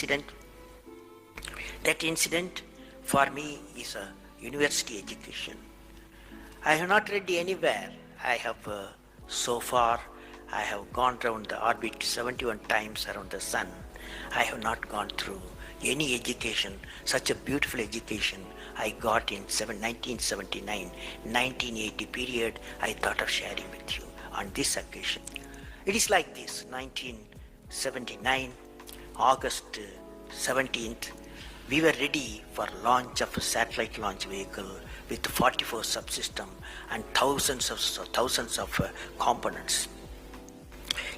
incident. That incident for me is a university education. I have not read anywhere. I have so far I have gone around the orbit 71 times around the sun. I have not gone through any education, such a beautiful education I got in 1979, 1980 period. I thought of sharing with you on this occasion. It is like this: 1979, August 17th, we were ready for launch of a satellite launch vehicle with 44 subsystem and thousands of components.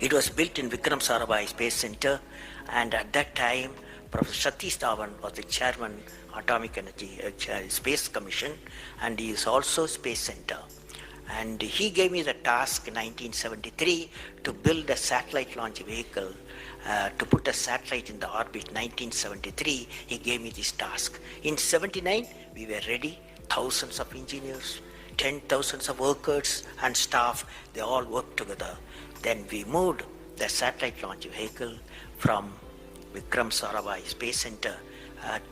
It was built in Vikram Sarabhai Space Center, and at that time, Professor Satish Dhawan was the chairman, Atomic Energy Space Commission, and he is also Space Center. And he gave me the task in 1973 to build a satellite launch vehicle, to put a satellite in the orbit. 1973, he gave me this task. In 79, we were ready, thousands of engineers, 10,000 of workers and staff, they all worked together. Then we moved the satellite launch vehicle from Vikram Sarabhai Space Center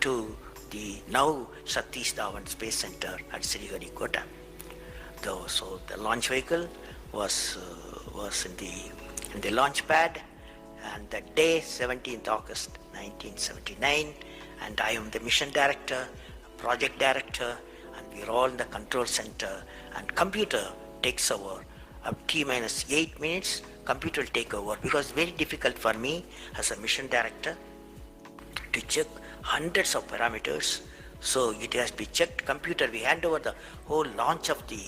to the now Satish Dhawan Space Center at Sriharikota. So the launch vehicle was in the launch pad, and that day, 17th August 1979, and I am the mission director, project director, and we are all in the control center, and computer takes over. T minus 8 minutes, computer will take over, because it's very difficult for me as a mission director to check hundreds of parameters. So it has to be checked. Computer, we hand over the whole launch of the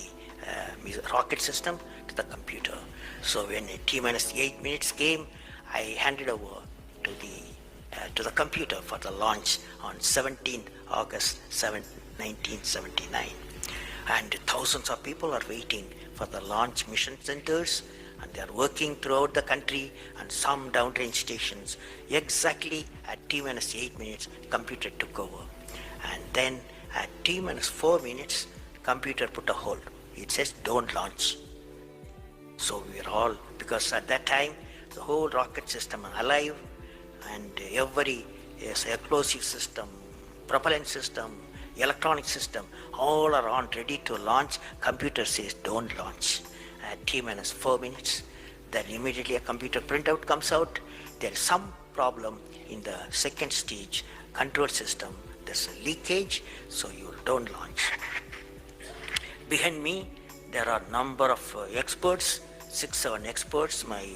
rocket system to the computer. So when T minus 8 minutes came, I handed over to the computer for the launch on 17th August 1979. And thousands of people are waiting for the launch mission centers, and they are working throughout the country and some downrange stations. Exactly at T minus 8 minutes, computer took over. And then at T minus 4 minutes, computer put a hold. It says don't launch. So we are all, because at that time, the whole rocket system is alive, and every explosive system, propellant system, electronic system, all are on ready to launch. Computer says don't launch. At T minus 4 minutes, then immediately a computer printout comes out. There is some problem in the second stage control system. There's a leakage, so you don't launch. Behind me, there are number of experts, 6-7 experts, my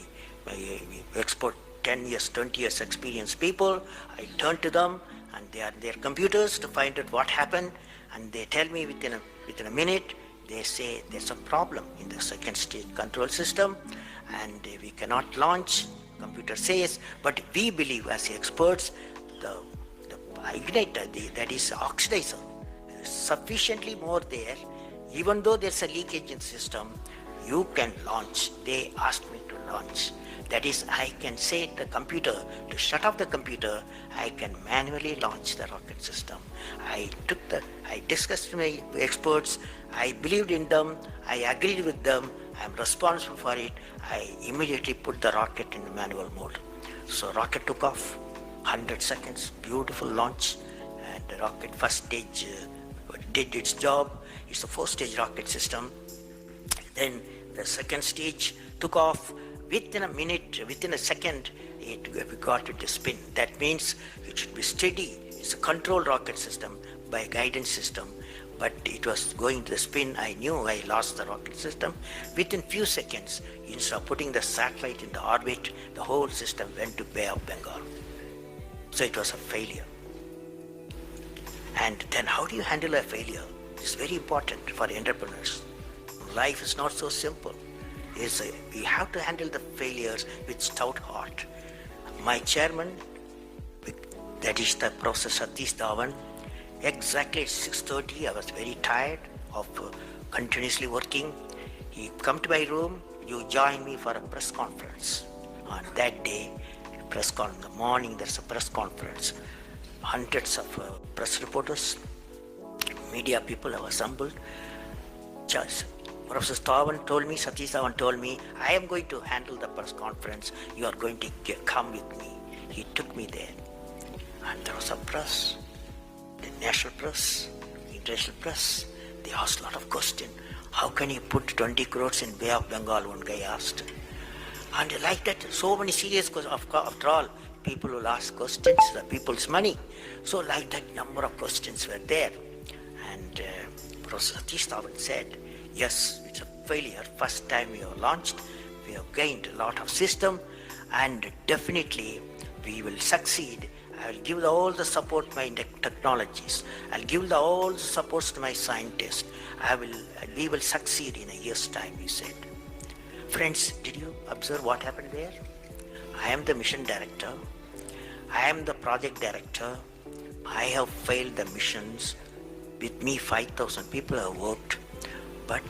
expert 10 years, 20 years experienced people. I turn to them, and they are their computers to find out what happened, and they tell me within a minute. They say there's a problem in the second stage control system, and we cannot launch. Computer says, but we believe as experts, the igniter, that is oxidizer, is sufficiently more there. Even though there's a leakage in the system, you can launch. They asked me to launch. That is, I can say to the computer to shut off the computer. I can manually launch the rocket system. I discussed with my experts. I believed in them. I agreed with them. I'm responsible for it. I immediately put the rocket in the manual mode. So rocket took off, 100 seconds, beautiful launch, and the rocket first stage did its job. It's a 4-stage rocket system. Then the second stage took off. Within a minute, within a second, we got it to spin. That means it should be steady. It's a controlled rocket system by guidance system. But it was going to the spin. I knew I lost the rocket system. Within few seconds, instead of putting the satellite in the orbit, the whole system went to Bay of Bengal. So it was a failure. And then how do you handle a failure? It's very important for entrepreneurs. Life is not so simple. We have to handle the failures with stout heart. My chairman, that is the Professor Satish Dhawan, exactly at 6:30, I was very tired of continuously working. He come to my room, you join me for a press conference. On that day, in the morning, there's a press conference. Hundreds of press reporters, media people have assembled. Professor Satish Dhawan told me, I am going to handle the press conference. You are going to come with me. He took me there. press, the national press, international press. They asked a lot of questions. How can you put 20 crores in Bay of Bengal? One guy asked. And like that, so many serious questions. After all, people will ask questions, the people's money. So like that, number of questions were there. And Professor Satish Dhawan said, yes, it's a failure. First time we have launched, we have gained a lot of system, and definitely we will succeed. I will give all the support to my technologies. I'll give all the supports to my scientists. We will succeed in a year's time, he said. Friends, did you observe what happened there? I am the mission director. I am the project director. I have failed the missions. With me, 5,000 people have worked. But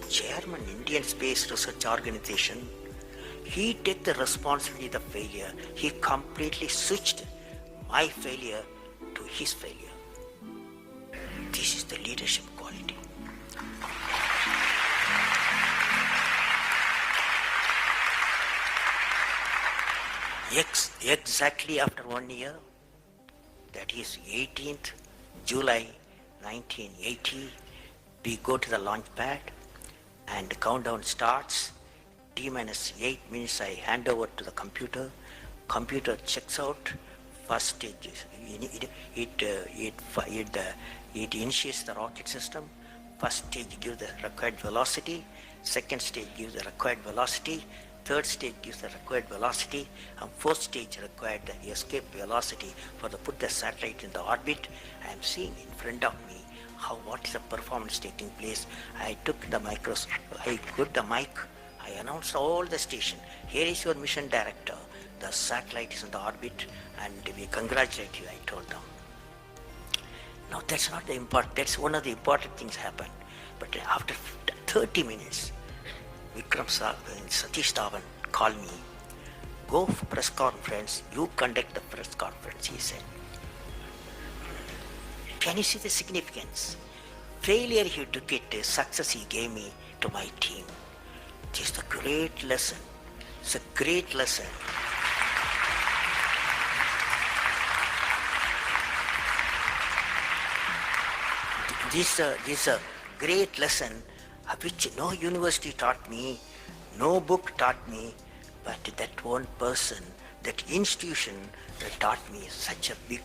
chairman, Indian Space Research Organization, he took the responsibility of the failure. He completely switched my failure to his failure. This is the leadership quality. Exactly after 1 year, that is 18th July 1980, we go to the launch pad and the countdown starts. T-minus 8 minutes I hand over to the computer. Computer checks out. First stage, it initiates the rocket system. First stage gives the required velocity. Second stage gives the required velocity. Third stage gives the required velocity, and fourth stage required the escape velocity for the put the satellite in the orbit. I am seeing in front of me what is the performance taking place. I took the microscope, I put the mic, I announced all the station. Here is your mission director. The satellite is in the orbit, and we congratulate you, I told them. Now that's not the important, that's one of the important things happened. But after 30 minutes, Satish Dhawan called me, go for press conference, you conduct the press conference, he said. Can you see the significance? Failure he took it, success he gave me to my team. This is a great lesson. It's a great lesson. This is a great lesson which no university taught me, no book taught me, but that one person, that institution that taught me such a big